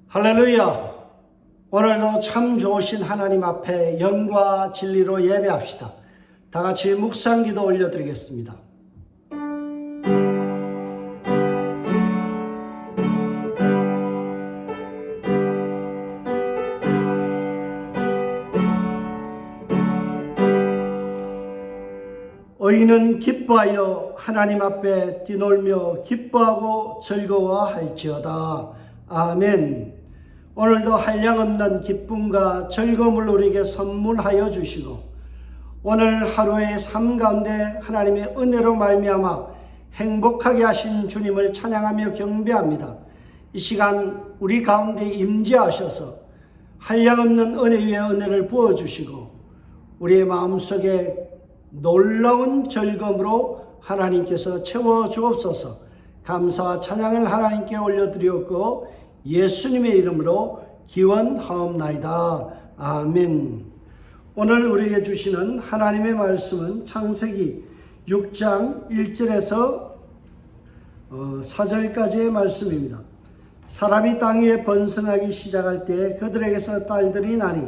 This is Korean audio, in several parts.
할렐루야! 오늘도 참 좋으신 하나님 앞에 영과 진리로 예배합시다. 다 같이 묵상기도 올려드리겠습니다. 의인은 기뻐하여 하나님 앞에 뛰놀며 기뻐하고 즐거워할지어다. 아멘. 오늘도 한량없는 기쁨과 즐거움을 우리에게 선물하여 주시고 오늘 하루의 삶 가운데 하나님의 은혜로 말미암아 행복하게 하신 주님을 찬양하며 경배합니다. 이 시간 우리 가운데 임재하셔서 한량없는 은혜 위에 은혜를 부어주시고 우리의 마음속에 놀라운 즐거움으로 하나님께서 채워주옵소서. 감사와 찬양을 하나님께 올려드렸고 예수님의 이름으로 기원하옵나이다. 아멘. 오늘 우리에게 주시는 하나님의 말씀은 창세기 6장 1절에서 4절까지의 말씀입니다. 사람이 땅 위에 번성하기 시작할 때 그들에게서 딸들이 나니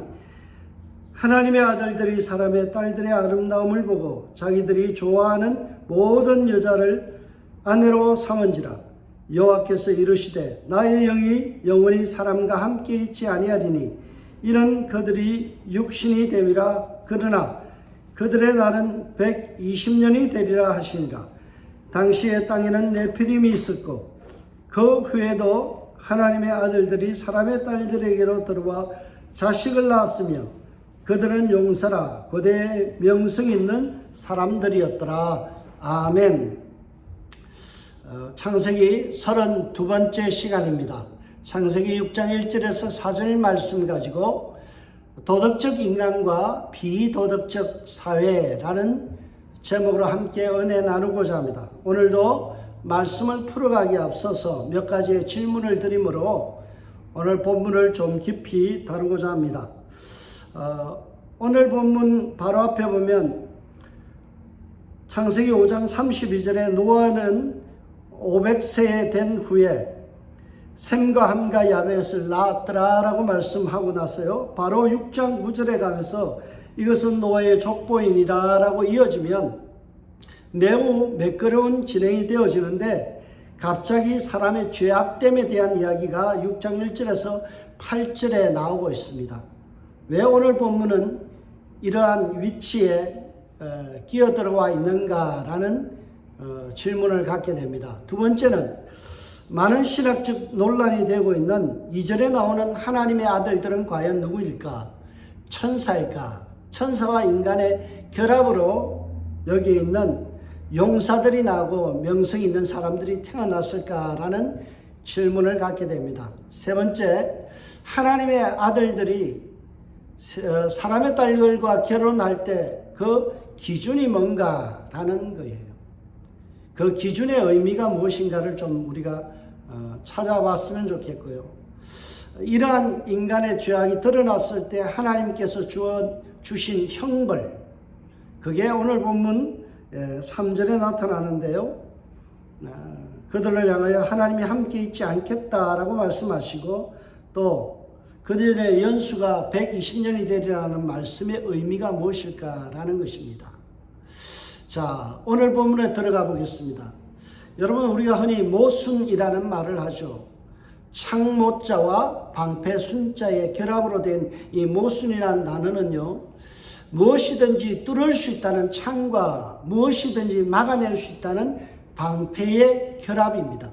하나님의 아들들이 사람의 딸들의 아름다움을 보고 자기들이 좋아하는 모든 여자를 아내로 삼은지라. 여호와께서 이르시되 나의 영이 영원히 사람과 함께 있지 아니하리니 이는 그들이 육신이 됨이라. 그러나 그들의 날은 120년이 되리라 하시니라. 당시에 땅에는 네피림이 있었고 그 후에도 하나님의 아들들이 사람의 딸들에게로 들어와 자식을 낳았으며 그들은 용사라 고대의 명성 있는 사람들이었더라. 아멘. 창세기 32번째 시간입니다. 창세기 6장 1절에서 4절 말씀 가지고 도덕적 인간과 비도덕적 사회라는 제목으로 함께 은혜 나누고자 합니다. 오늘도 말씀을 풀어가기에 앞서서 몇 가지의 질문을 드리므로 오늘 본문을 좀 깊이 다루고자 합니다. 오늘 본문 바로 앞에 보면 창세기 5장 32절에 노아는 500세 된 후에 셈과 함과 야벳을 낳았더라 라고 말씀하고 나서요, 바로 6장 9절에 가면서 이것은 노아의 족보이니라 라고 이어지면 매우 매끄러운 진행이 되어지는데 갑자기 사람의 죄악됨에 대한 이야기가 6장 1절에서 8절에 나오고 있습니다. 왜 오늘 본문은 이러한 위치에 끼어들어와 있는가라는 질문을 갖게 됩니다. 두 번째는 많은 신학적 논란이 되고 있는 2절에 나오는 하나님의 아들들은 과연 누구일까? 천사일까? 천사와 인간의 결합으로 여기에 있는 용사들이 나오고 명성 있는 사람들이 태어났을까라는 질문을 갖게 됩니다. 세 번째, 하나님의 아들들이 사람의 딸들과 결혼할 때 그 기준이 뭔가라는 거예요. 그 기준의 의미가 무엇인가를 좀 우리가 찾아봤으면 좋겠고요. 이러한 인간의 죄악이 드러났을 때 하나님께서 주신 형벌, 그게 오늘 본문 3절에 나타나는데요. 그들을 향하여 하나님이 함께 있지 않겠다라고 말씀하시고 또 그들의 연수가 120년이 되리라는 말씀의 의미가 무엇일까라는 것입니다. 자, 오늘 본문에 들어가 보겠습니다. 여러분, 우리가 흔히 모순이라는 말을 하죠. 창모자와 방패순자의 결합으로 된 이 모순이라는 단어는요, 무엇이든지 뚫을 수 있다는 창과 무엇이든지 막아낼 수 있다는 방패의 결합입니다.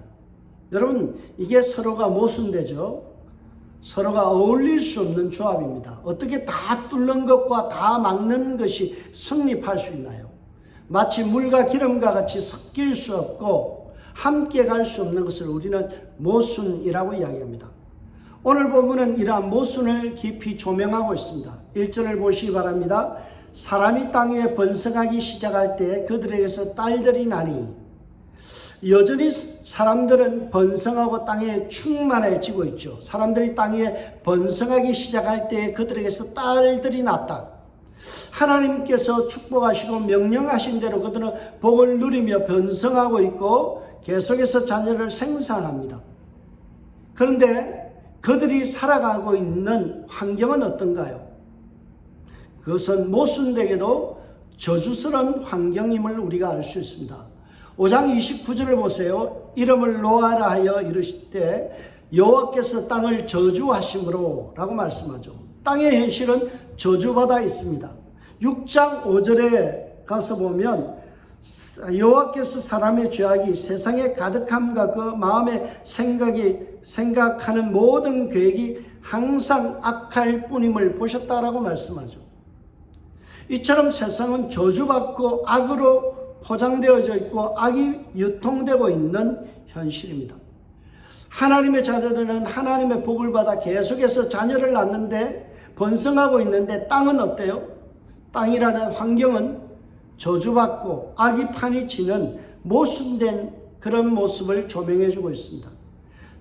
여러분, 이게 서로가 모순되죠. 서로가 어울릴 수 없는 조합입니다. 어떻게 다 뚫는 것과 다 막는 것이 성립할 수 있나요? 마치 물과 기름과 같이 섞일 수 없고 함께 갈 수 없는 것을 우리는 모순이라고 이야기합니다. 오늘 본문은 이러한 모순을 깊이 조명하고 있습니다. 1절을 보시기 바랍니다. 사람이 땅 위에 번성하기 시작할 때 그들에게서 딸들이 나니, 여전히 사람들은 번성하고 땅에 충만해지고 있죠. 사람들이 땅 위에 번성하기 시작할 때 그들에게서 딸들이 났다. 하나님께서 축복하시고 명령하신 대로 그들은 복을 누리며 번성하고 있고 계속해서 자녀를 생산합니다. 그런데 그들이 살아가고 있는 환경은 어떤가요? 그것은 모순되게도 저주스러운 환경임을 우리가 알 수 있습니다. 5장 29절을 보세요. 이름을 노아라 하여 이르시되 여호와께서 땅을 저주하심으로 라고 말씀하죠. 땅의 현실은 저주받아 있습니다. 6장 5절에 가서 보면 여호와께서 사람의 죄악이 세상에 가득함과 그 마음의 생각하는 모든 계획이 항상 악할 뿐임을 보셨다라고 말씀하죠. 이처럼 세상은 저주받고 악으로 포장되어져 있고 악이 유통되고 있는 현실입니다. 하나님의 자녀들은 하나님의 복을 받아 계속해서 자녀를 낳는데 번성하고 있는데 땅은 어때요? 땅이라는 환경은 저주받고 악이 판이 치는 모순된 그런 모습을 조명해 주고 있습니다.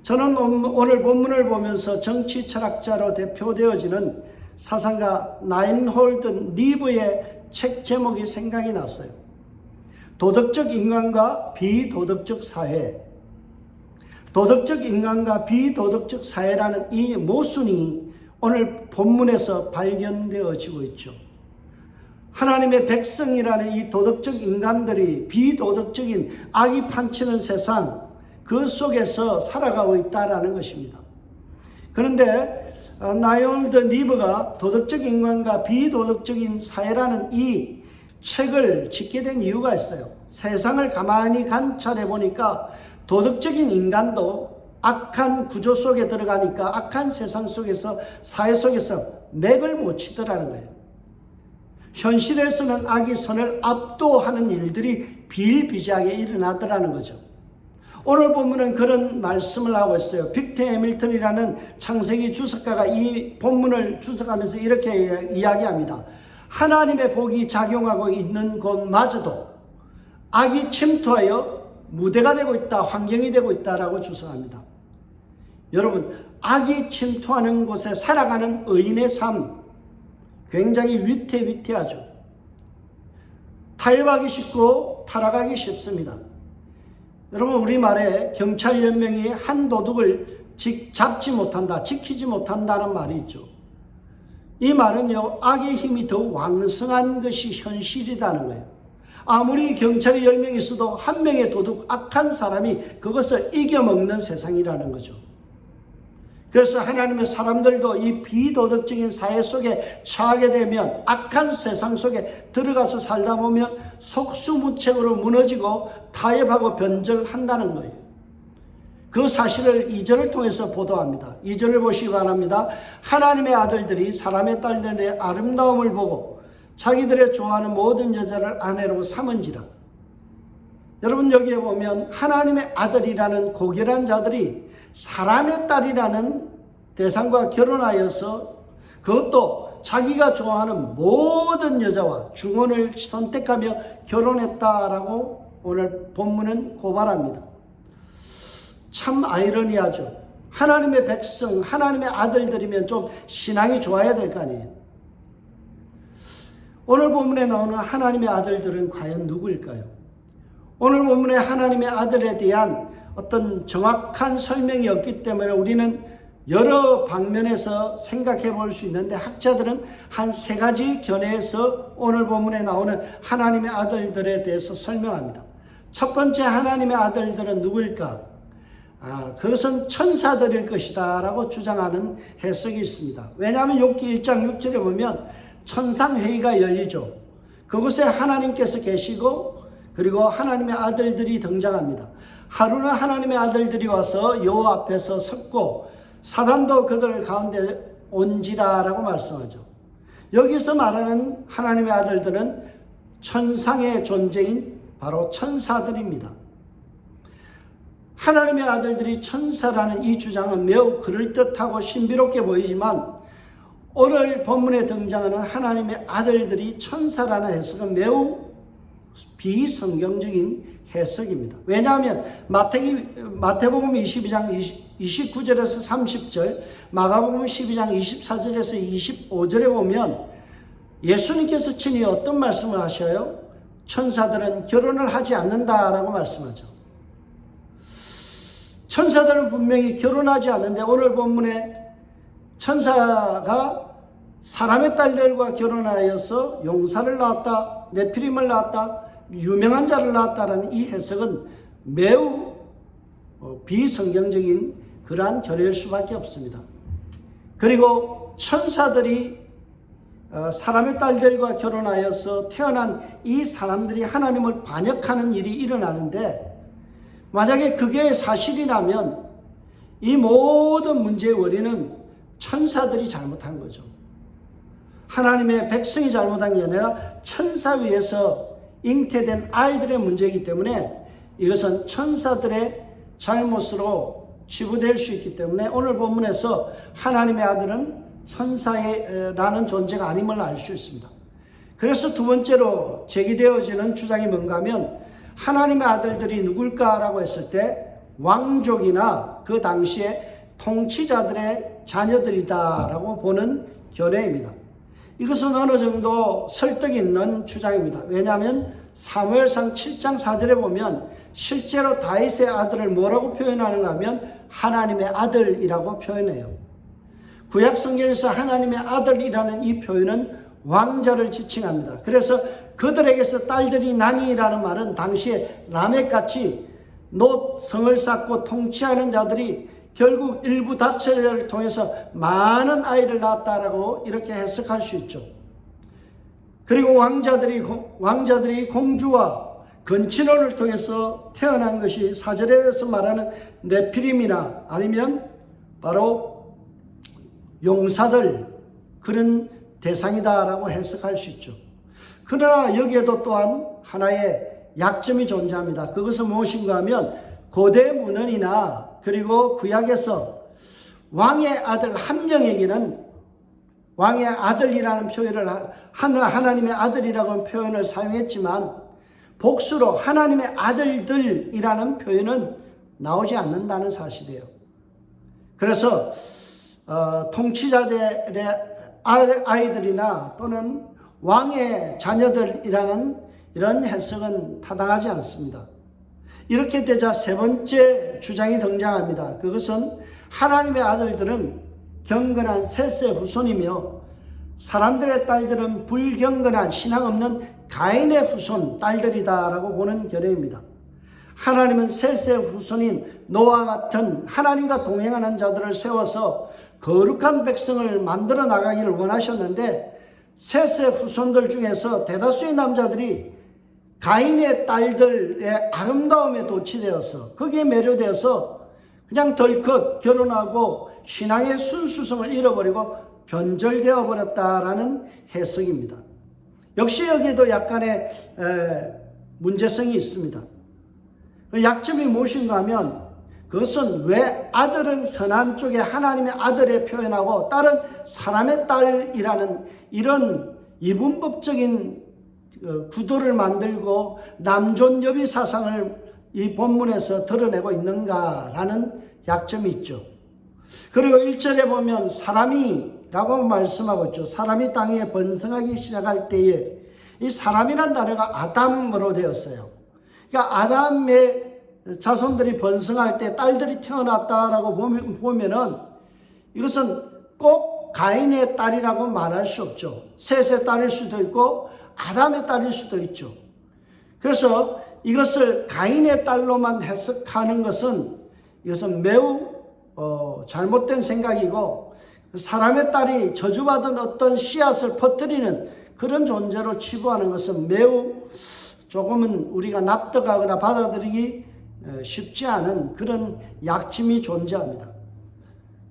저는 오늘 본문을 보면서 정치 철학자로 대표되어지는 사상가 라인홀드 니브의 책 제목이 생각이 났어요. 도덕적 인간과 비도덕적 사회. 도덕적 인간과 비도덕적 사회라는 이 모순이 오늘 본문에서 발견되어지고 있죠. 하나님의 백성이라는 이 도덕적 인간들이 비도덕적인 악이 판치는 세상 그 속에서 살아가고 있다라는 것입니다. 그런데 라인홀드 니브가 도덕적 인간과 비도덕적인 사회라는 이 책을 짓게 된 이유가 있어요. 세상을 가만히 관찰해 보니까 도덕적인 인간도 악한 구조 속에 들어가니까 악한 세상 속에서 사회 속에서 맥을 못 치더라는 거예요. 현실에서는 악이 선을 압도하는 일들이 비일비재하게 일어나더라는 거죠. 오늘 본문은 그런 말씀을 하고 있어요. 빅터 해밀턴이라는 창세기 주석가가 이 본문을 주석하면서 이렇게 이야기합니다. 하나님의 복이 작용하고 있는 곳마저도 악이 침투하여 무대가 되고 있다, 환경이 되고 있다라고 주석합니다. 여러분, 악이 침투하는 곳에 살아가는 의인의 삶 굉장히 위태위태하죠. 타협하기 쉽고 타락하기 쉽습니다. 여러분, 우리말에 경찰연맹이 한 도둑을 잡지 못한다, 지키지 못한다는 말이 있죠. 이 말은요, 악의 힘이 더 왕성한 것이 현실이라는 거예요. 아무리 경찰이 10명 있어도 한 명의 도둑, 악한 사람이 그것을 이겨먹는 세상이라는 거죠. 그래서 하나님의 사람들도 이 비도덕적인 사회 속에 처하게 되면 악한 세상 속에 들어가서 살다 보면 속수무책으로 무너지고 타협하고 변절한다는 거예요. 그 사실을 2절을 통해서 보도합니다. 2절을 보시기 바랍니다. 하나님의 아들들이 사람의 딸들의 아름다움을 보고 자기들의 좋아하는 모든 여자를 아내로 삼은지라. 여러분, 여기에 보면 하나님의 아들이라는 고결한 자들이 사람의 딸이라는 대상과 결혼하여서 그것도 자기가 좋아하는 모든 여자와 중혼을 선택하며 결혼했다라고 오늘 본문은 고발합니다. 참 아이러니하죠. 하나님의 백성, 하나님의 아들들이면 좀 신앙이 좋아야 될 거 아니에요. 오늘 본문에 나오는 하나님의 아들들은 과연 누구일까요? 오늘 본문에 하나님의 아들에 대한 어떤 정확한 설명이 없기 때문에 우리는 여러 방면에서 생각해 볼 수 있는데 학자들은 한 3가지 견해에서 오늘 본문에 나오는 하나님의 아들들에 대해서 설명합니다. 첫 번째, 하나님의 아들들은 누구일까? 그것은 천사들일 것이다 라고 주장하는 해석이 있습니다. 왜냐하면 욥기 1장 6절에 보면 천상회의가 열리죠. 그곳에 하나님께서 계시고 그리고 하나님의 아들들이 등장합니다. 하루는 하나님의 아들들이 와서 여호와 앞에서 섰고 사단도 그들 가운데 온지라라고 말씀하죠. 여기서 말하는 하나님의 아들들은 천상의 존재인 바로 천사들입니다. 하나님의 아들들이 천사라는 이 주장은 매우 그럴듯하고 신비롭게 보이지만 오늘 본문에 등장하는 하나님의 아들들이 천사라는 해석은 매우 비성경적인 해석입니다. 왜냐하면 마태복음 22장 29절에서 30절, 마가복음 12장 24절에서 25절에 보면 예수님께서 친히 어떤 말씀을 하셔요? 천사들은 결혼을 하지 않는다라고 말씀하죠. 천사들은 분명히 결혼하지 않는데 오늘 본문에 천사가 사람의 딸들과 결혼하여서 용사를 낳았다, 네피림을 낳았다, 유명한 자를 낳았다라는 이 해석은 매우 비성경적인 그러한 결례일 수밖에 없습니다. 그리고 천사들이 사람의 딸들과 결혼하여서 태어난 이 사람들이 하나님을 반역하는 일이 일어나는데, 만약에 그게 사실이라면 이 모든 문제의 원인은 천사들이 잘못한 거죠. 하나님의 백성이 잘못한 게 아니라 천사 위에서 잉태된 아이들의 문제이기 때문에 이것은 천사들의 잘못으로 치부될 수 있기 때문에 오늘 본문에서 하나님의 아들은 천사라는 존재가 아님을 알 수 있습니다. 그래서 두 번째로 제기되어지는 주장이 뭔가 하면 하나님의 아들들이 누굴까라고 했을 때 왕족이나 그 당시에 통치자들의 자녀들이다라고 보는 견해입니다. 이것은 어느 정도 설득 있는 주장입니다. 왜냐하면 사무엘상 7장 4절에 보면 실제로 다윗의 아들을 뭐라고 표현하는가 하면 하나님의 아들이라고 표현해요. 구약 성경에서 하나님의 아들이라는 이 표현은 왕자를 지칭합니다. 그래서 그들에게서 딸들이 나니라는 말은 당시에 라멕같이 성을 쌓고 통치하는 자들이 결국 일부 다처제를 통해서 많은 아이를 낳았다라고 이렇게 해석할 수 있죠. 그리고 왕자들이 공주와 건친혼을 통해서 태어난 것이 사절에서 말하는 네피림이나 아니면 바로 용사들, 그런 대상이다라고 해석할 수 있죠. 그러나 여기에도 또한 하나의 약점이 존재합니다. 그것은 무엇인가 하면 고대 문헌이나 그리고 구약에서 왕의 아들 한 명에게는 왕의 아들이라는 표현을 하나님의 아들이라고 표현을 사용했지만 복수로 하나님의 아들들이라는 표현은 나오지 않는다는 사실이에요. 그래서 통치자들의 아이들이나 또는 왕의 자녀들이라는 이런 해석은 타당하지 않습니다. 이렇게 되자 세 번째 주장이 등장합니다. 그것은 하나님의 아들들은 경건한 셋의 후손이며 사람들의 딸들은 불경건한 신앙 없는 가인의 후손 딸들이다라고 보는 견해입니다. 하나님은 셋의 후손인 노아와 같은 하나님과 동행하는 자들을 세워서 거룩한 백성을 만들어 나가기를 원하셨는데 셋의 후손들 중에서 대다수의 남자들이 가인의 딸들의 아름다움에 도취되어서 거기에 매료되어서 그냥 덜컥 결혼하고 신앙의 순수성을 잃어버리고 변절되어 버렸다라는 해석입니다. 역시 여기에도 약간의 문제성이 있습니다. 약점이 무엇인가 하면 그것은 왜 아들은 선한 쪽에 하나님의 아들에 표현하고 딸은 사람의 딸이라는 이런 이분법적인 구도를 만들고 남존여비 사상을 이 본문에서 드러내고 있는가라는 약점이 있죠. 그리고 1절에 보면 사람이라고 말씀하고 있죠. 사람이 땅 위에 번성하기 시작할 때에 이 사람이란 단어가 아담으로 되었어요. 그러니까 아담의 자손들이 번성할 때 딸들이 태어났다라고 보면은 이것은 꼭 가인의 딸이라고 말할 수 없죠. 셋의 딸일 수도 있고 아담의 딸일 수도 있죠. 그래서 이것을 가인의 딸로만 해석하는 것은 이것은 매우 잘못된 생각이고 사람의 딸이 저주받은 어떤 씨앗을 퍼뜨리는 그런 존재로 치부하는 것은 매우 조금은 우리가 납득하거나 받아들이기 쉽지 않은 그런 약점이 존재합니다.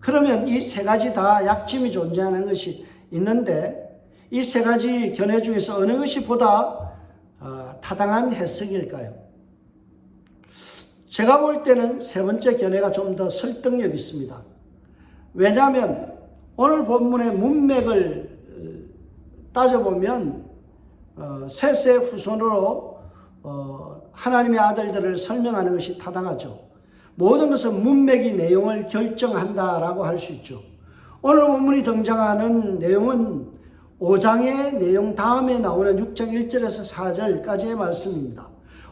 그러면 이 세 가지 다 약점이 존재하는 것이 있는데 이 세 가지 견해 중에서 어느 것이 보다 타당한 해석일까요? 제가 볼 때는 세 번째 견해가 좀 더 설득력 있습니다. 왜냐하면 오늘 본문의 문맥을 따져보면 셋의 후손으로 하나님의 아들들을 설명하는 것이 타당하죠. 모든 것은 문맥이 내용을 결정한다라고 할 수 있죠. 오늘 본문이 등장하는 내용은 5장의 내용 다음에 나오는 6장 1절에서 4절까지의 말씀입니다.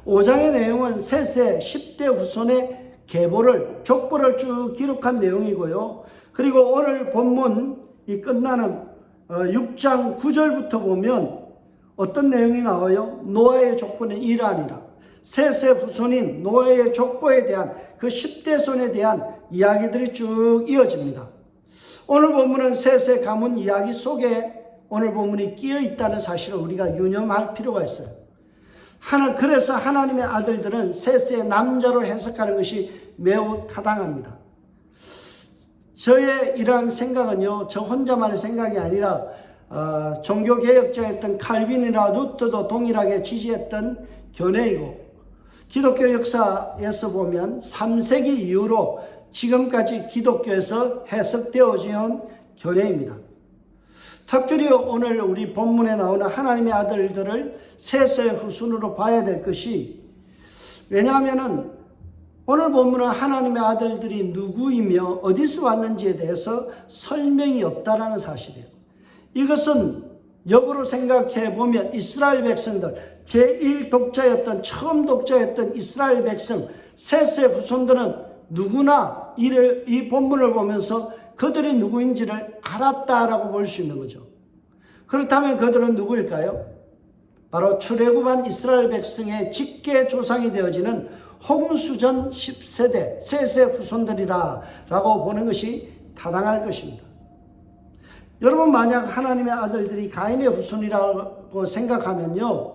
5장의 내용은 셋의 10대 후손의 계보를, 족보를 쭉 기록한 내용이고요. 그리고 오늘 본문 이 끝나는 6장 9절부터 보면 어떤 내용이 나와요? 노아의 족보는 이러하니라. 셋의 후손인 노아의 족보에 대한 그 10대손에 대한 이야기들이 쭉 이어집니다. 오늘 본문은 셋의 가문 이야기 속에 오늘 본문이 끼어 있다는 사실을 우리가 유념할 필요가 있어요. 그래서 하나님의 아들들은 셋의 남자로 해석하는 것이 매우 타당합니다. 저의 이러한 생각은요, 저 혼자만의 생각이 아니라 종교개혁자였던 칼빈이나 루터도 동일하게 지지했던 견해이고, 기독교 역사에서 보면 3세기 이후로 지금까지 기독교에서 해석되어진 견해입니다. 특별히 오늘 우리 본문에 나오는 하나님의 아들들을 셋의 후손으로 봐야 될 것이, 왜냐하면 오늘 본문은 하나님의 아들들이 누구이며 어디서 왔는지에 대해서 설명이 없다라는 사실이에요. 이것은 역으로 생각해 보면 이스라엘 백성들, 제1독자였던 처음 독자였던 이스라엘 백성 셋의 후손들은 누구나 이 본문을 보면서 그들이 누구인지를 알았다라고 볼 수 있는 거죠. 그렇다면 그들은 누구일까요? 바로 출애굽한 이스라엘 백성의 직계 조상이 되어지는 홍수전 10세대 셋의 후손들이라고 보는 것이 타당할 것입니다. 여러분, 만약 하나님의 아들들이 가인의 후손이라고 생각하면요,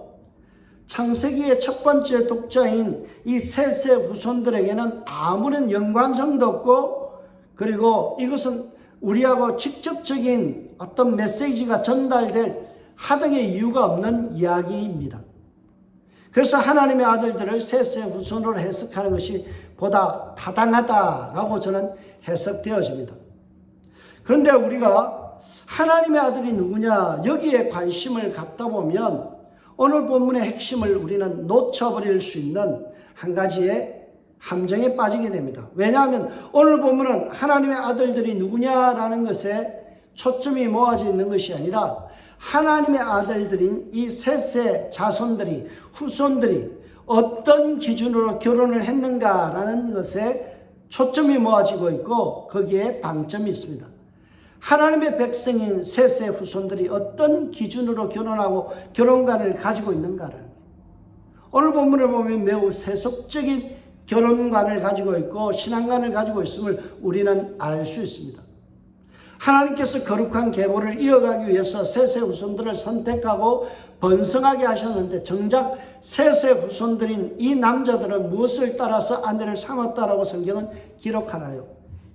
창세기의 첫 번째 독자인 이 셋의 후손들에게는 아무런 연관성도 없고, 그리고 이것은 우리하고 직접적인 어떤 메시지가 전달될 하등의 이유가 없는 이야기입니다. 그래서 하나님의 아들들을 셋의 후손으로 해석하는 것이 보다 타당하다라고 저는 해석되어집니다. 그런데 우리가 하나님의 아들이 누구냐, 여기에 관심을 갖다 보면 오늘 본문의 핵심을 우리는 놓쳐버릴 수 있는 한 가지의 함정에 빠지게 됩니다. 왜냐하면 오늘 본문은 하나님의 아들들이 누구냐라는 것에 초점이 모아져 있는 것이 아니라 하나님의 아들들인 이 셋의 자손들이, 후손들이 어떤 기준으로 결혼을 했는가라는 것에 초점이 모아지고 있고, 거기에 방점이 있습니다. 하나님의 백성인 셋의 후손들이 어떤 기준으로 결혼하고 결혼관을 가지고 있는가를, 오늘 본문을 보면 매우 세속적인 결혼관을 가지고 있고 신앙관을 가지고 있음을 우리는 알 수 있습니다. 하나님께서 거룩한 계보를 이어가기 위해서 셋의 후손들을 선택하고 번성하게 하셨는데, 정작 셋의 후손들인 이 남자들은 무엇을 따라서 아내를 삼았다라고 성경은 기록하나요?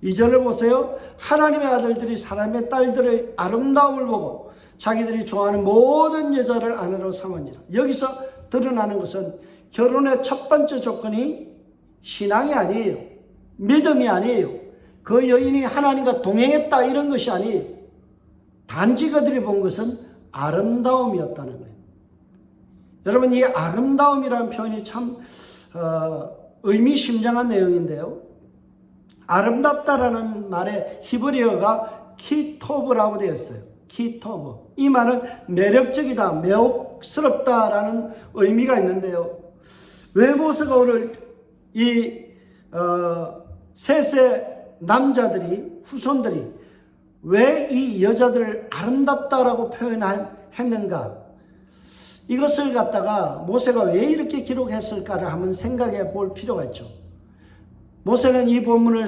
2절을 보세요. 하나님의 아들들이 사람의 딸들의 아름다움을 보고 자기들이 좋아하는 모든 여자를 아내로 삼으니라. 여기서 드러나는 것은 결혼의 첫 번째 조건이 신앙이 아니에요. 믿음이 아니에요. 그 여인이 하나님과 동행했다 이런 것이 아니에요. 단지 그들이 본 것은 아름다움이었다는 거예요. 여러분, 이 아름다움이라는 표현이 참 의미심장한 내용인데요. 아름답다라는 말의 히브리어가 키토브라고 되어 있어요. 키토브. 이 말은 매력적이다, 매혹스럽다라는 의미가 있는데요. 왜 모세가 오늘 이 셋의 남자들이, 후손들이 왜 이 여자들을 아름답다라고 표현했는가? 이것을 갖다가 모세가 왜 이렇게 기록했을까를 한번 생각해 볼 필요가 있죠. 모세는 이 본문을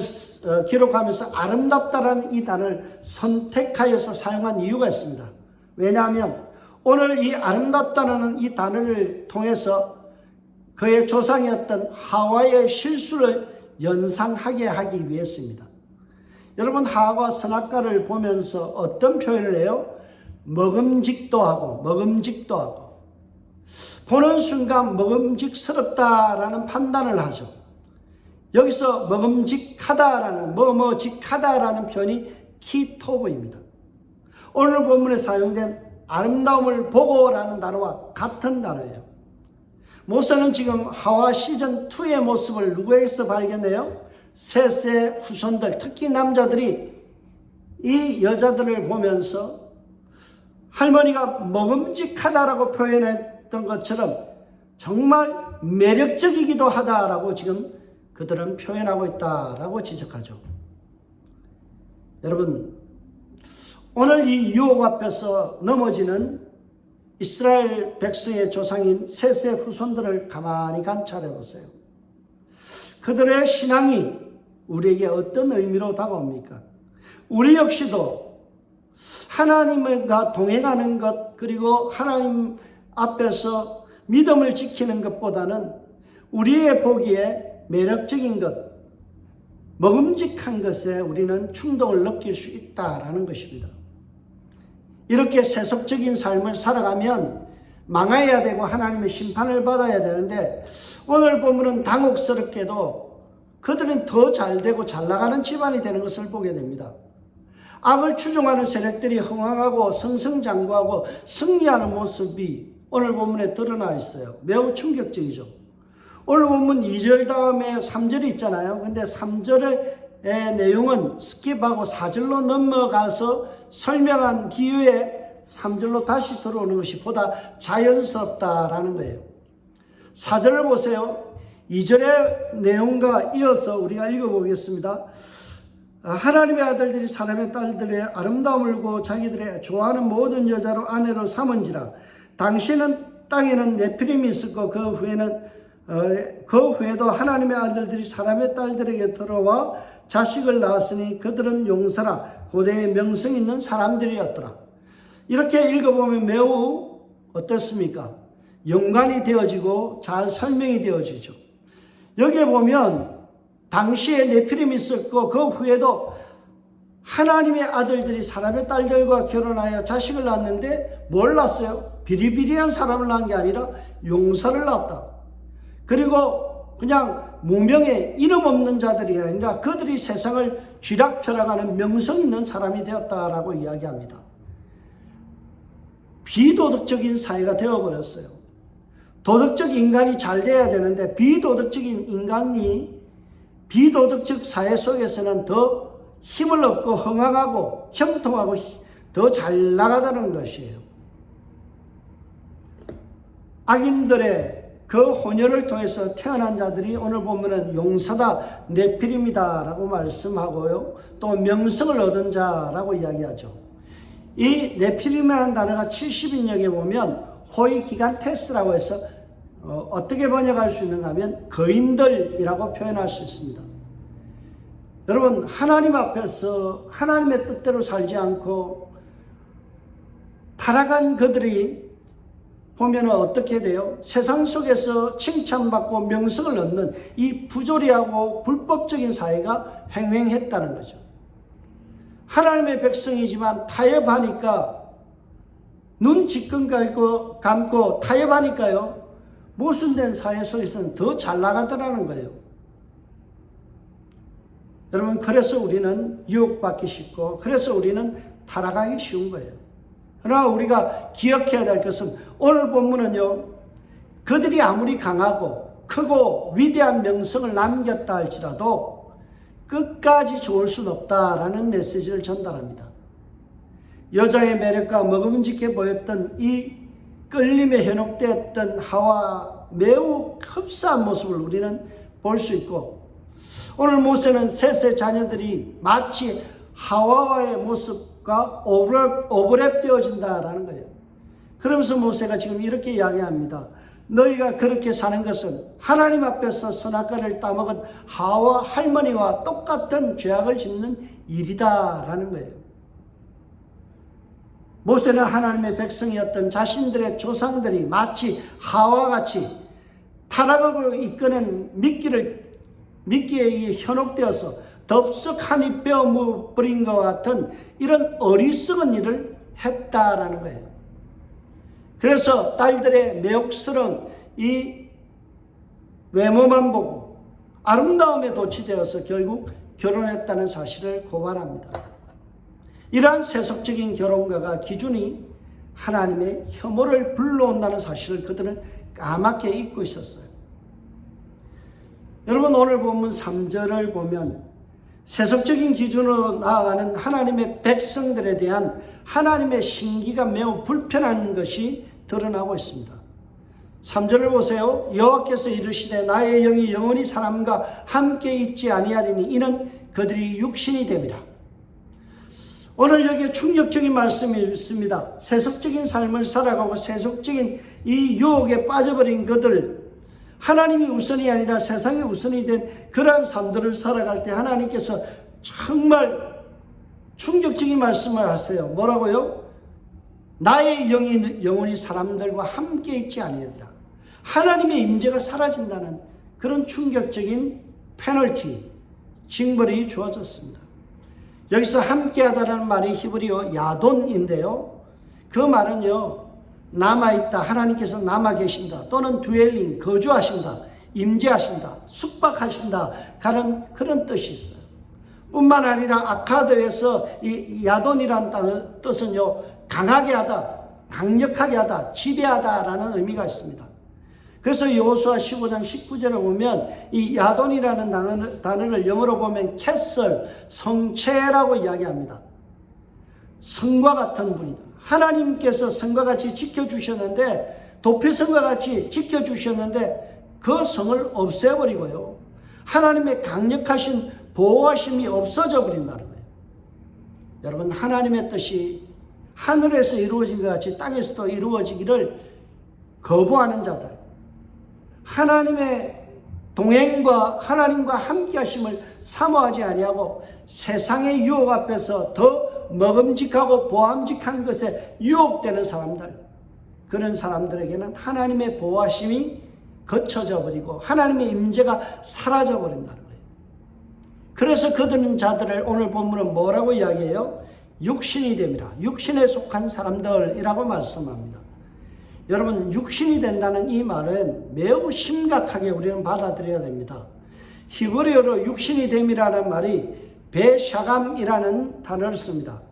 기록하면서 아름답다라는 이 단어를 선택하여서 사용한 이유가 있습니다. 왜냐하면 오늘 이 아름답다라는 이 단어를 통해서 그의 조상이었던 하와의 실수를 연상하게 하기 위해서입니다. 여러분, 하와가 선악과를 보면서 어떤 표현을 해요? 먹음직도 하고 먹음직도 하고, 보는 순간 먹음직스럽다라는 판단을 하죠. 여기서 먹음직하다라는, 뭐뭐직하다라는 표현이 키토브입니다. 오늘 본문에 사용된 아름다움을 보고라는 단어와 같은 단어예요. 모세는 지금 하와 시즌2의 모습을 누구에게서 발견해요? 셋의 후손들, 특히 남자들이 이 여자들을 보면서 할머니가 먹음직하다라고 표현했던 것처럼 정말 매력적이기도 하다라고 지금 그들은 표현하고 있다라고 지적하죠. 여러분, 오늘 이 유혹 앞에서 넘어지는 이스라엘 백성의 조상인 셋의 후손들을 가만히 관찰해 보세요. 그들의 신앙이 우리에게 어떤 의미로 다가옵니까? 우리 역시도 하나님과 동행하는 것, 그리고 하나님 앞에서 믿음을 지키는 것보다는 우리의 보기에 매력적인 것, 먹음직한 것에 우리는 충동을 느낄 수 있다라는 것입니다. 이렇게 세속적인 삶을 살아가면 망해야 되고 하나님의 심판을 받아야 되는데, 오늘 보면은 당혹스럽게도 그들은 더 잘되고 잘나가는 집안이 되는 것을 보게 됩니다. 악을 추종하는 세력들이 흥황하고 승승장구하고 승리하는 모습이 오늘 본문에 드러나 있어요. 매우 충격적이죠. 오늘 본문 2절 다음에 3절이 있잖아요. 근데 3절의 내용은 스킵하고 4절로 넘어가서 설명한 뒤에 3절로 다시 들어오는 것이 보다 자연스럽다라는 거예요. 4절을 보세요. 2절의 내용과 이어서 우리가 읽어보겠습니다. 하나님의 아들들이 사람의 딸들의 아름다움을 보고 자기들의 좋아하는 모든 여자로 아내로 삼은지라. 당시에는 땅에는 네피림이 있었고 그 후에도 하나님의 아들들이 사람의 딸들에게 들어와 자식을 낳았으니 그들은 용사라 고대의 명성 있는 사람들이었더라. 이렇게 읽어보면 매우 어떻습니까? 연관이 되어지고 잘 설명이 되어지죠. 여기에 보면 당시에 네피림이 있었고 그 후에도 하나님의 아들들이 사람의 딸들과 결혼하여 자식을 낳았는데 뭘 낳았어요? 비리비리한 사람을 낳은 게 아니라 용사를 낳았다. 그리고 그냥 무명의 이름 없는 자들이 아니라 그들이 세상을 쥐락펴락하는 명성 있는 사람이 되었다라고 이야기합니다. 비도덕적인 사회가 되어버렸어요. 도덕적 인간이 잘 돼야 되는데 비도덕적인 인간이 비도덕적 사회 속에서는 더 힘을 얻고 흥황하고 형통하고 더 잘 나가다는 것이에요. 악인들의 그 혼혈을 통해서 태어난 자들이 오늘 보면은 용사다, 네피림이다 라고 말씀하고요. 또 명성을 얻은 자라고 이야기하죠. 이 네피림이라는 단어가 70인역에 보면 호이기간테스라고 해서 어떻게 번역할 수 있는가 하면 거인들이라고 표현할 수 있습니다. 여러분, 하나님 앞에서 하나님의 뜻대로 살지 않고 타락한 그들이 보면 어떻게 돼요? 세상 속에서 칭찬받고 명성을 얻는 이 부조리하고 불법적인 사회가 횡행했다는 거죠. 하나님의 백성이지만 타협하니까 눈 지끈 감고 타협하니까요, 모순된 사회 속에서는 더 잘 나가더라는 거예요. 여러분, 그래서 우리는 유혹받기 쉽고 그래서 우리는 타락하기 쉬운 거예요. 그러나 우리가 기억해야 될 것은 오늘 본문은요, 그들이 아무리 강하고 크고 위대한 명성을 남겼다 할지라도 끝까지 좋을 수는 없다라는 메시지를 전달합니다. 여자의 매력과 먹음직해 보였던 이 끌림에 현혹되었던 하와 매우 흡사한 모습을 우리는 볼 수 있고, 오늘 모세는 셋의 자녀들이 마치 하와와의 모습과 오버랩되어진다라는 거예요. 그러면서 모세가 지금 이렇게 이야기합니다. 너희가 그렇게 사는 것은 하나님 앞에서 선악과를 따먹은 하와 할머니와 똑같은 죄악을 짓는 일이다라는 거예요. 모세는 하나님의 백성이었던 자신들의 조상들이 마치 하와와 같이 타락으로 이끄는 미끼에 의해 현혹되어서 덥석하니 빼어버린 것 같은 이런 어리석은 일을 했다라는 거예요. 그래서 딸들의 매혹스러운 이 외모만 보고 아름다움에 도취되어서 결국 결혼했다는 사실을 고발합니다. 이러한 세속적인 결혼과가 기준이 하나님의 혐오를 불러온다는 사실을 그들은 까맣게 잊고 있었어요. 여러분, 오늘 본문 3절을 보면 세속적인 기준으로 나아가는 하나님의 백성들에 대한 하나님의 신기가 매우 불편한 것이 드러나고 있습니다. 3절을 보세요. 여호와께서 이르시되 나의 영이 영원히 사람과 함께 있지 아니하리니 이는 그들이 육신이 됨이라. 오늘 여기에 충격적인 말씀이 있습니다. 세속적인 삶을 살아가고 세속적인 이 유혹에 빠져버린 그들, 하나님이 우선이 아니라 세상이 우선이 된 그러한 삶들을 살아갈 때 하나님께서 정말 충격적인 말씀을 하세요. 뭐라고요? 나의 영이 영원히 사람들과 함께 있지 아니하리라. 하나님의 임재가 사라진다는 그런 충격적인 페널티, 징벌이 주어졌습니다. 여기서 함께하다라는 말이 히브리어 야돈인데요. 그 말은요, 남아있다, 하나님께서 남아 계신다, 또는 드웰링, 거주하신다, 임재하신다, 숙박하신다, 그런 뜻이 있어요. 뿐만 아니라 아카드에서 이 야돈이라는 뜻은요, 강하게 하다, 강력하게 하다, 지배하다라는 의미가 있습니다. 그래서 여호수아 15장 19절에 보면 이 야돈이라는 단어를 영어로 보면 캐슬, 성체라고 이야기합니다. 성과 같은 분이다. 하나님께서 성과 같이 지켜주셨는데, 도피성과 같이 지켜주셨는데 그 성을 없애버리고요, 하나님의 강력하신 보호하심이 없어져 버린다는 거예요. 여러분, 하나님의 뜻이 하늘에서 이루어진 것 같이 땅에서도 이루어지기를 거부하는 자들, 하나님의 동행과 하나님과 함께 하심을 사모하지 아니하고 세상의 유혹 앞에서 더 먹음직하고 보암직한 것에 유혹되는 사람들, 그런 사람들에게는 하나님의 보호하심이 거쳐져 버리고 하나님의 임재가 사라져 버린다는 거예요. 그래서 그들은 자들을 오늘 본문은 뭐라고 이야기해요? 육신이 됨이라. 육신에 속한 사람들이라고 말씀합니다. 여러분, 육신이 된다는 이 말은 매우 심각하게 우리는 받아들여야 됩니다. 히브리어로 육신이 됨이라는 말이 베샤감이라는 단어를 씁니다.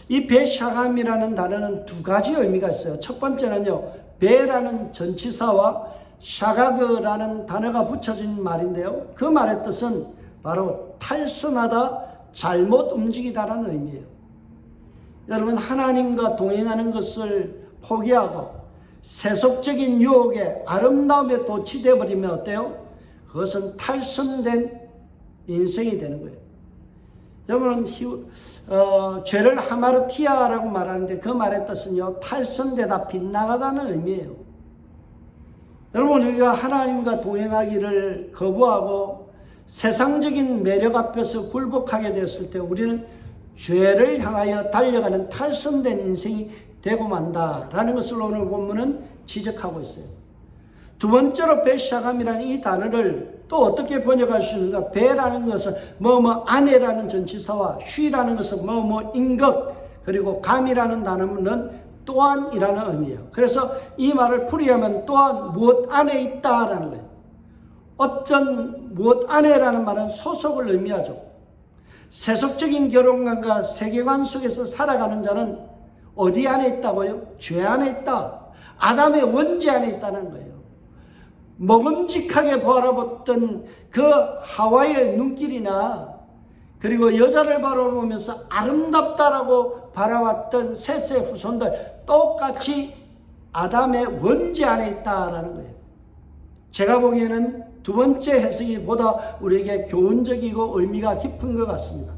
이 베샤감이라는 단어는 두 가지 의미가 있어요. 첫 번째는요, 베라는 전치사와 샤가그라는 단어가 붙여진 말인데요, 그 말의 뜻은 바로 탈선하다, 잘못 움직이다라는 의미예요. 여러분, 하나님과 동행하는 것을 포기하고 세속적인 유혹에 아름다움에 도취되어 버리면 어때요? 그것은 탈선된 인생이 되는 거예요. 여러분, 죄를 하마르티아라고 말하는데 그 말의 뜻은요, 탈선되다, 빗나가다는 의미예요. 여러분, 우리가 하나님과 동행하기를 거부하고 세상적인 매력 앞에서 굴복하게 되었을 때 우리는 죄를 향하여 달려가는 탈선된 인생이 되고 만다라는 것을 오늘 본문은 지적하고 있어요. 두 번째로 베샤감이라는 이 단어를 또 어떻게 번역할 수 있는가? 베라는 것은 뭐뭐 아내라는 전치사와 쉬라는 것은 뭐뭐인 것, 그리고 감이라는 단어는 또한이라는 의미예요. 그래서 이 말을 풀이하면 또한 무엇 안에 있다라는 거예요. 어떤 무엇 안에라는 말은 소속을 의미하죠. 세속적인 결혼관과 세계관 속에서 살아가는 자는 어디 안에 있다고요? 죄 안에 있다. 아담의 원죄 안에 있다는 거예요. 먹음직하게 바라봤던 그 하와의 눈길이나, 그리고 여자를 바라보면서 아름답다라고 바라봤던 셋의 후손들, 똑같이 아담의 원죄 안에 있다라는 거예요. 제가 보기에는 두 번째 해석이 보다 우리에게 교훈적이고 의미가 깊은 것 같습니다.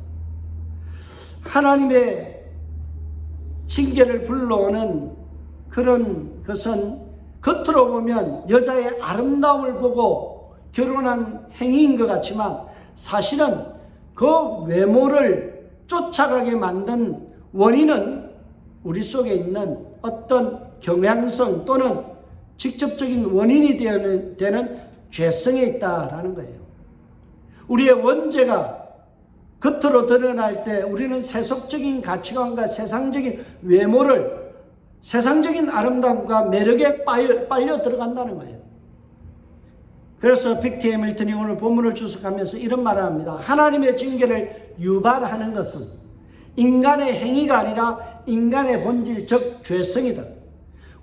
하나님의 징계를 불러오는 그런 것은 겉으로 보면 여자의 아름다움을 보고 결혼한 행위인 것 같지만, 사실은 그 외모를 쫓아가게 만든 원인은 우리 속에 있는 어떤 경향성 또는 직접적인 원인이 되는 죄성에 있다라는 거예요. 우리의 원죄가 겉으로 드러날 때 우리는 세속적인 가치관과 세상적인 외모를, 세상적인 아름다움과 매력에 빨려 들어간다는 거예요. 그래서 빅티 해밀턴이 오늘 본문을 주석하면서 이런 말을 합니다. 하나님의 징계를 유발하는 것은 인간의 행위가 아니라 인간의 본질, 즉 죄성이다.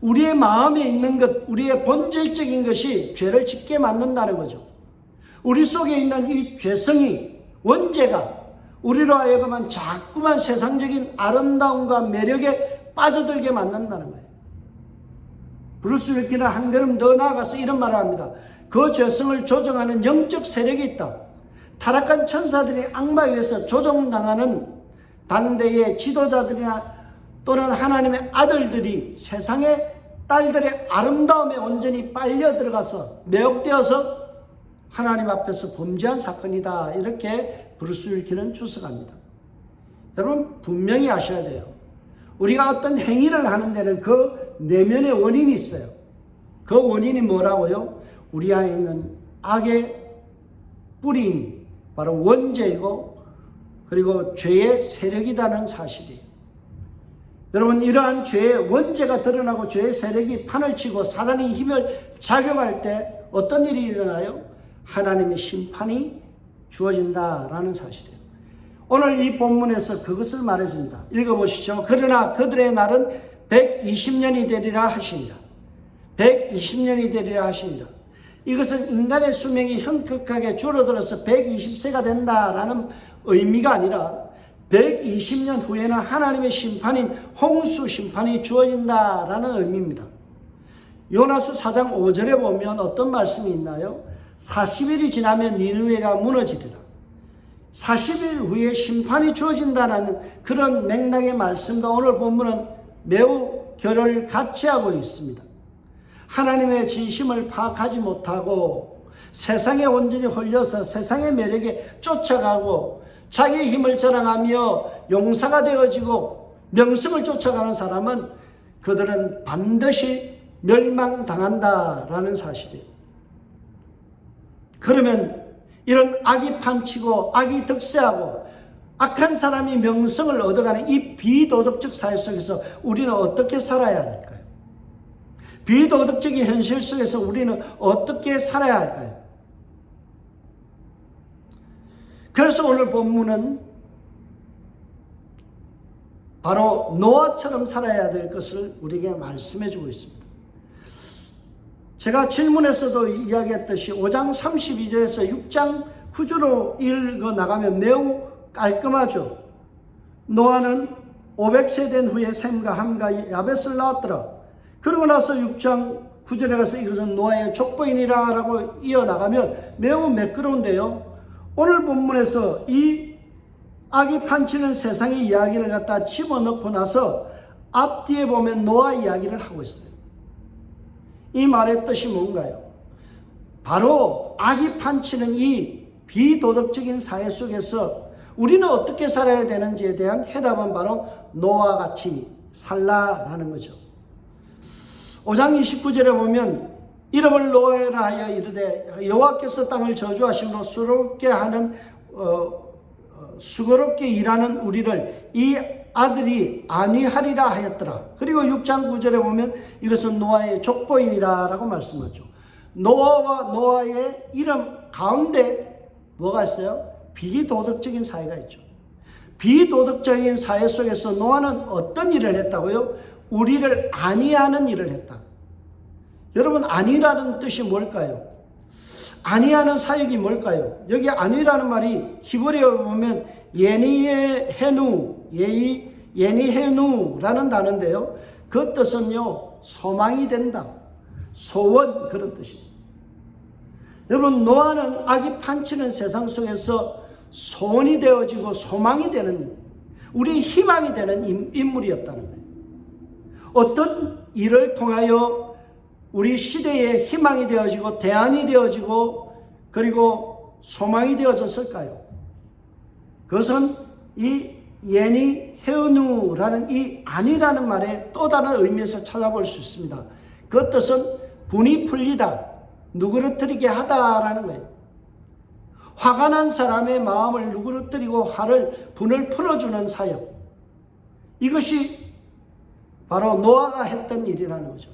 우리의 마음에 있는 것, 우리의 본질적인 것이 죄를 짓게 만든다는 거죠. 우리 속에 있는 이 죄성이, 원죄가 우리로 하여금은 자꾸만 세상적인 아름다움과 매력에 빠져들게 만든다는 거예요. 브루스 윌키는 한 걸음 더 나아가서 이런 말을 합니다. 그 죄성을 조정하는 영적 세력이 있다. 타락한 천사들이 악마에 의해서 조종당하는 당대의 지도자들이나 또는 하나님의 아들들이 세상의 딸들의 아름다움에 온전히 빨려 들어가서 매혹되어서 하나님 앞에서 범죄한 사건이다. 이렇게 브루스 윌키는 주석합니다. 여러분 분명히 아셔야 돼요. 우리가 어떤 행위를 하는 데는 그 내면의 원인이 있어요. 그 원인이 뭐라고요? 우리 안에 있는 악의 뿌리인 바로 원죄이고 그리고 죄의 세력이라는 사실이에요. 여러분 이러한 죄의 원죄가 드러나고 죄의 세력이 판을 치고 사단의 힘을 작용할 때 어떤 일이 일어나요? 하나님의 심판이 주어진다라는 사실이에요. 오늘 이 본문에서 그것을 말해줍니다. 읽어보시죠. 그러나 그들의 날은 120년이 되리라 하시니라. 120년이 되리라 하시니라. 이것은 인간의 수명이 현격하게 줄어들어서 120세가 된다라는 의미가 아니라 120년 후에는 하나님의 심판인 홍수 심판이 주어진다라는 의미입니다. 요나서 4장 5절에 보면 어떤 말씀이 있나요? 40일이 지나면 니느웨가 무너지리라. 40일 후에 심판이 주어진다는 그런 맥락의 말씀과 오늘 본문은 매우 결을 같이 하고 있습니다. 하나님의 진심을 파악하지 못하고 세상에 온전히 홀려서 세상의 매력에 쫓아가고 자기의 힘을 자랑하며 용사가 되어지고 명성을 쫓아가는 사람은 그들은 반드시 멸망당한다라는 사실이에요. 그러면 이런 악이 판치고 악이 득세하고 악한 사람이 명성을 얻어가는 이 비도덕적 사회 속에서 우리는 어떻게 살아야 할까요? 비도덕적인 현실 속에서 우리는 어떻게 살아야 할까요? 그래서 오늘 본문은 바로 노아처럼 살아야 될 것을 우리에게 말씀해 주고 있습니다. 제가 질문에서도 이야기했듯이 5장 32절에서 6장 9절로 읽어 나가면 매우 깔끔하죠. 노아는 500세 된 후에 셈과 함과 야벳을 낳았더라. 그러고 나서 6장 9절에 가서 이것은 노아의 족보이니라 라고 이어나가면 매우 매끄러운데요. 오늘 본문에서 이 악이 판치는 세상의 이야기를 갖다 집어넣고 나서 앞뒤에 보면 노아 이야기를 하고 있어요. 이 말의 뜻이 뭔가요? 바로 악이 판치는 이 비도덕적인 사회 속에서 우리는 어떻게 살아야 되는지에 대한 해답은 바로 노아와 같이 살라라는 거죠. 5장 29절에 보면 이름을 노아라 하여 이르되 여호와께서 땅을 저주하심으로 수고롭게 일하는 우리를 이 아들이 안위하리라 하였더라. 그리고 6장 9절에 보면 이것은 노아의 족보이니라 라고 말씀하죠. 노아와 노아의 이름 가운데 뭐가 있어요? 비도덕적인 사회가 있죠. 비도덕적인 사회 속에서 노아는 어떤 일을 했다고요? 우리를 안위하는 일을 했다. 여러분 안위라는 뜻이 뭘까요? 안위하는 사역이 뭘까요? 여기 안위라는 말이 히브리어로 보면 예니헤누라는 단어인데요. 그 뜻은요 소망이 된다, 소원 그런 뜻입니다. 여러분 노아는 악이 판치는 세상 속에서 소원이 되어지고 소망이 되는 우리 희망이 되는 인물이었다는 거예요. 어떤 일을 통하여 우리 시대의 희망이 되어지고 대안이 되어지고 그리고 소망이 되어졌을까요? 그것은 이 예니헤누라는 이 안이라는 말의 또 다른 의미에서 찾아볼 수 있습니다. 그 뜻은 분이 풀리다, 누그러뜨리게 하다라는 거예요. 화가 난 사람의 마음을 누그러뜨리고 분을 풀어주는 사역. 이것이 바로 노아가 했던 일이라는 거죠.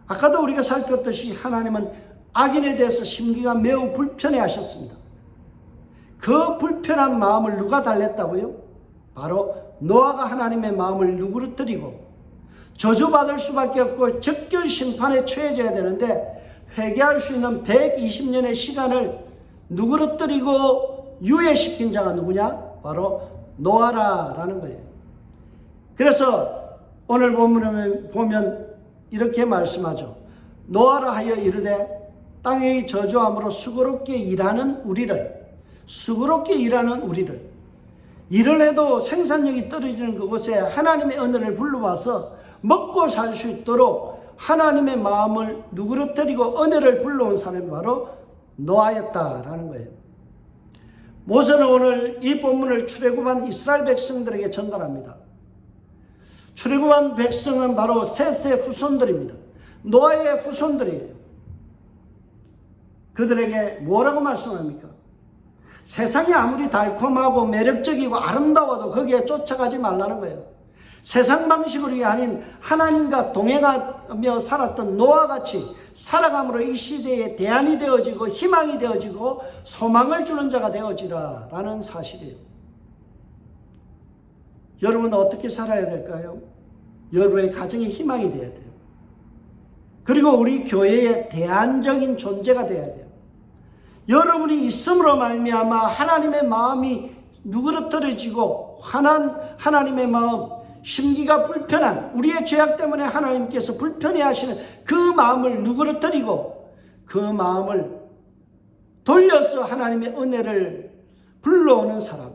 아까도 우리가 살폈듯이 하나님은 악인에 대해서 심기가 매우 불편해 하셨습니다. 그 불편한 마음을 누가 달랬다고요? 바로 노아가 하나님의 마음을 누그러뜨리고 저주받을 수밖에 없고 적결 심판에 처해져야 되는데 회개할 수 있는 120년의 시간을 누그러뜨리고 유예시킨 자가 누구냐? 바로 노아라는 거예요. 그래서 오늘 본문을 보면 이렇게 말씀하죠. 노아라 하여 이르되 땅의 저주함으로 수고롭게 일하는 우리를 일을 해도 생산력이 떨어지는 그곳에 하나님의 은혜를 불러와서 먹고 살 수 있도록 하나님의 마음을 누그러뜨리고 은혜를 불러온 사람이 바로 노아였다라는 거예요. 모세는 오늘 이 본문을 출애굽한 이스라엘 백성들에게 전달합니다. 출애굽한 백성은 바로 셋의 후손들입니다. 노아의 후손들이에요. 그들에게 뭐라고 말씀합니까? 세상이 아무리 달콤하고 매력적이고 아름다워도 거기에 쫓아가지 말라는 거예요. 세상 방식으로 아닌 하나님과 동행하며 살았던 노아같이 살아감으로 이 시대에 대안이 되어지고 희망이 되어지고 소망을 주는 자가 되어지라 라는 사실이에요. 여러분은 어떻게 살아야 될까요? 여러분의 가정의 희망이 되어야 돼요. 그리고 우리 교회의 대안적인 존재가 되어야 돼요. 여러분이 있음으로 말미암아 하나님의 마음이 누그러뜨려지고 화난 하나님의 마음, 심기가 불편한 우리의 죄악 때문에 하나님께서 불편해하시는 그 마음을 누그러뜨리고 그 마음을 돌려서 하나님의 은혜를 불러오는 사람,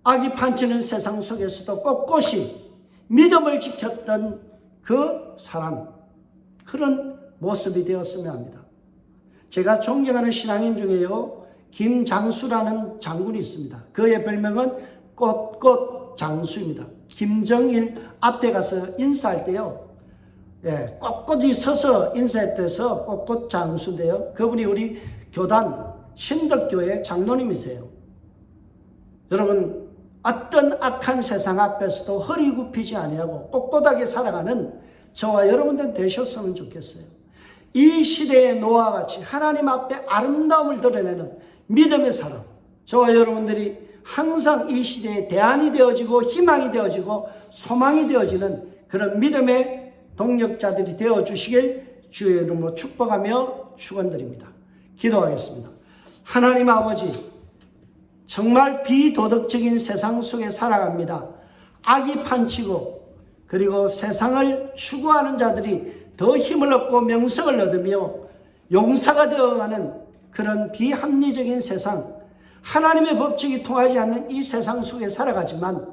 악이 판치는 세상 속에서도 꼿꼿이 믿음을 지켰던 그 사람, 그런 모습이 되었으면 합니다. 제가 존경하는 신앙인 중에요, 김장수라는 장군이 있습니다. 그의 별명은 꼿꼿 장수입니다. 김정일 앞에 가서 인사할 때요, 꼿꼿이 서서 인사했대서 꼿꼿 장수인데요, 그분이 우리 교단 신덕교회 장로님이세요. 여러분, 어떤 악한 세상 앞에서도 허리 굽히지 아니하고 꼿꼿하게 살아가는 저와 여러분들 되셨으면 좋겠어요. 이 시대의 노아같이 하나님 앞에 아름다움을 드러내는 믿음의 사람, 저와 여러분들이 항상 이 시대에 대안이 되어지고 희망이 되어지고 소망이 되어지는 그런 믿음의 동력자들이 되어주시길 주의 이름으로 축복하며 축원드립니다. 기도하겠습니다. 하나님 아버지, 정말 비도덕적인 세상 속에 살아갑니다. 악이 판치고 그리고 세상을 추구하는 자들이 더 힘을 얻고 명성을 얻으며 용사가 되어가는 그런 비합리적인 세상, 하나님의 법칙이 통하지 않는 이 세상 속에 살아가지만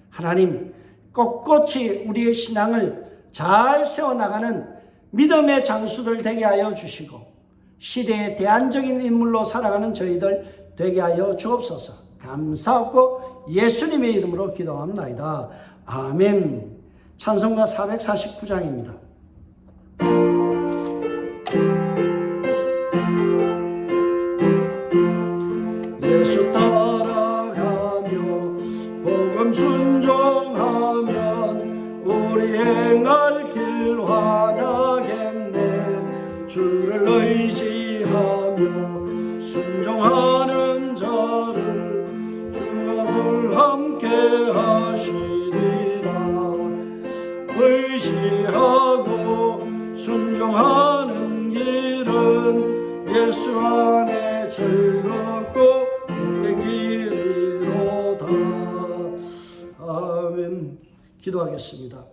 하나님, 꼿꼿이 우리의 신앙을 잘 세워나가는 믿음의 장수들 되게 하여 주시고 시대의 대안적인 인물로 살아가는 저희들 되게 하여 주옵소서. 감사하고 예수님의 이름으로 기도합니다. 아멘. 찬송가 449장입니다. 예수 따라가며 복음 순종하면 우리 행할 길 환하겠네. 주를 의지하며 순종하는 자를 주가 늘 함께 하시리라. 의지하고 순종하는 일은 예수 안에 즐겁고 땡기리로다. 아멘. 기도하겠습니다.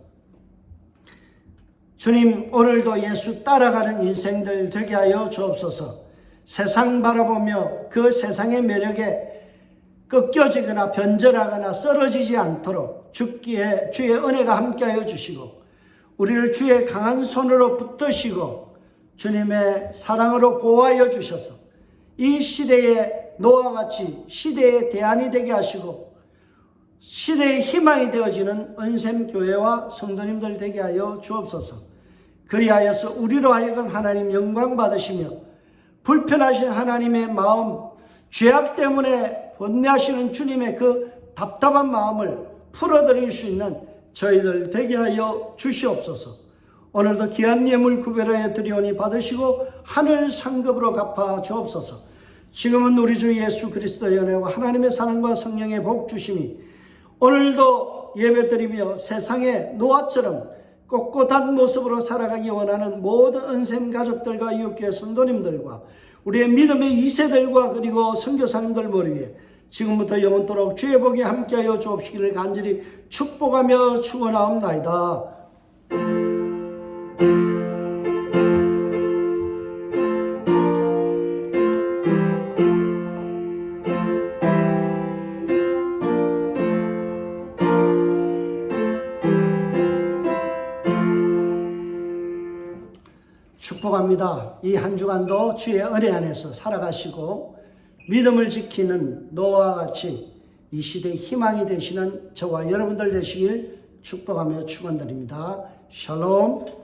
주님, 오늘도 예수 따라가는 인생들 되게 하여 주옵소서. 세상 바라보며 그 세상의 매력에 꺾여지거나 변절하거나 쓰러지지 않도록 죽기에 주의 은혜가 함께하여 주시고 우리를 주의 강한 손으로 붙드시고 주님의 사랑으로 보호하여 주셔서 이 시대의 노아같이 시대의 대안이 되게 하시고 시대의 희망이 되어지는 은샘교회와 성도님들 되게 하여 주옵소서. 그리하여서 우리로 하여금 하나님 영광 받으시며 불편하신 하나님의 마음, 죄악 때문에 번뇌하시는 주님의 그 답답한 마음을 풀어드릴 수 있는 저희들 되게 하여 주시옵소서. 오늘도 귀한 예물 구별하여 드리오니 받으시고 하늘 상급으로 갚아 주옵소서. 지금은 우리 주 예수 그리스도의 은혜와 하나님의 사랑과 성령의 복 주심이 오늘도 예배드리며 세상의 노아처럼 꼿꼿한 모습으로 살아가기 원하는 모든 은샘 가족들과 이웃교회 성도님들과 우리의 믿음의 2세들과 그리고 선교사님들 머리 위에 지금부터 영원토록 주의 복이 함께하여 주옵시기를 간절히 축복하며 축원하옵나이다. 축복합니다. 이 한 주간도 주의 은혜 안에서 살아가시고 믿음을 지키는 노아와 같이 이 시대의 희망이 되시는 저와 여러분들 되시길 축복하며 축원드립니다. 샬롬.